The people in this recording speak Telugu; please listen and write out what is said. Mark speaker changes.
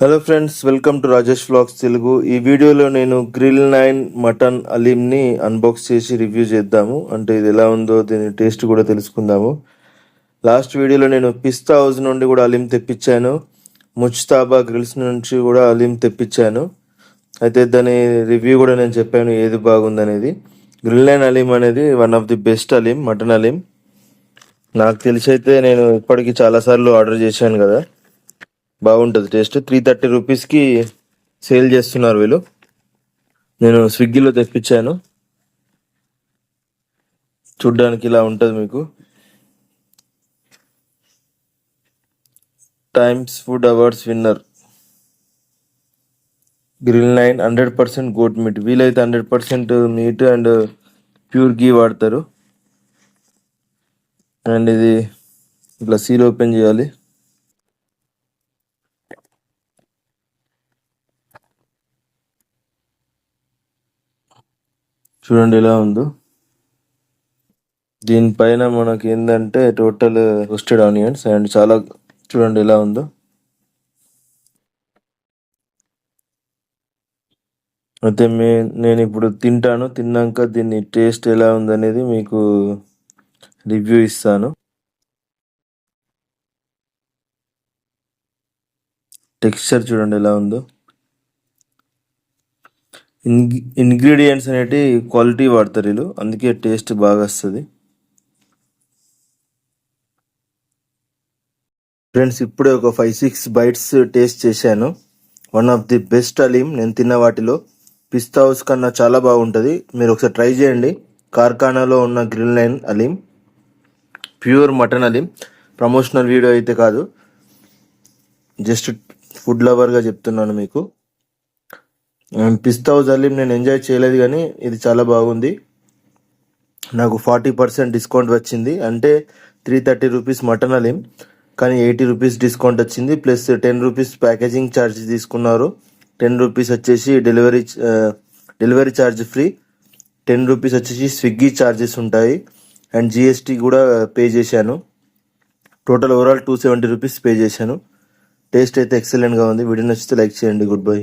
Speaker 1: Hello friends, welcome to Rajesh vlogs Telugu. ఈ వీడియోలో నేను గ్రిల్ 9 మటన్ అలీమ్ని అన్బాక్స్ చేసి రివ్యూ చేద్దాము. అంటే ఇది ఎలా ఉందో దీని టేస్ట్ కూడా తెలుసుకుందాము. లాస్ట్ వీడియోలో నేను పిస్తా హౌస్ నుండి కూడా అలీమ్ తెప్పించాను, ముజ్తాబా గ్రిల్స్ నుంచి కూడా అలీమ్ తెప్పించాను. అయితే దాని రివ్యూ కూడా నేను చెప్పాను ఏది బాగుందనేది. గ్రిల్ 9 అలీమ్ అనేది one of the best haleem, mutton haleem. నాకు తెలిసి అయితే నేను ఇప్పటికీ చాలాసార్లు ఆర్డర్ చేశాను కదా, బాగుంటుంది టేస్ట్. 330 రూపీస్కి సేల్ చేస్తున్నారు వీళ్ళు. నేను స్విగ్గీలో తెప్పించాను. చూడ్డానికి ఇలా ఉంటుంది మీకు. Times food awards winner grill 9 100% goat meat. వీలైతే 100% మీట్ అండ్ ప్యూర్ గీ వాడతారు. అండ్ ఇది ఇట్లా సీల్ ఓపెన్ చేయాలి. చూడండి ఎలా ఉందో. దీనిపైన మనకి ఏంటంటే టోటల్ రోస్టెడ్ ఆనియన్స్ అండ్ చాలా, చూడండి ఎలా ఉందో. అయితే నేను ఇప్పుడు తింటాను, తిన్నాక దీన్ని టేస్ట్ ఎలా ఉందనేది మీకు రివ్యూ ఇస్తాను. టెక్స్చర్ చూడండి ఎలా ఉందో. ఇంగ్రీడియంట్స్ అనేటి క్వాలిటీ వాడతారు వీళ్ళు, అందుకే టేస్ట్ బాగా వస్తుంది. ఫ్రెండ్స్, ఇప్పుడే ఒక 5-6 బైట్స్ టేస్ట్ చేశాను. One of the best haleem నేను తిన్న వాటిలో. పిస్తా హౌస్ కన్నా చాలా బాగుంటుంది. మీరు ఒకసారి ట్రై చేయండి. కార్ఖానాలో ఉన్న grill 9 haleem, pure mutton haleem. Promotional video అయితే కాదు, జస్ట్ ఫుడ్ లవర్గా చెప్తున్నాను మీకు. పిస్తా హౌస్ అలీమ్ నేను ఎంజాయ్ చేయలేదు, కానీ ఇది చాలా బాగుంది. నాకు 40% డిస్కౌంట్ వచ్చింది. అంటే 330 రూపీస్ మటన్ అలీమ్, కానీ 80 రూపీస్ డిస్కౌంట్ వచ్చింది. ప్లస్ 10 రూపీస్ ప్యాకేజింగ్ ఛార్జ్ తీసుకున్నారు. 10 రూపీస్ వచ్చేసి డెలివరీ ఛార్జ్ ఫ్రీ. 10 రూపీస్ వచ్చేసి స్విగ్గీ ఛార్జెస్ ఉంటాయి. అండ్ జిఎస్టీ కూడా పే చేశాను. టోటల్ ఓవరాల్ 270 రూపీస్ పే చేశాను. టేస్ట్ అయితే ఎక్సలెంట్గా ఉంది. వీడియో నచ్చితే లైక్ చేయండి. Good bye.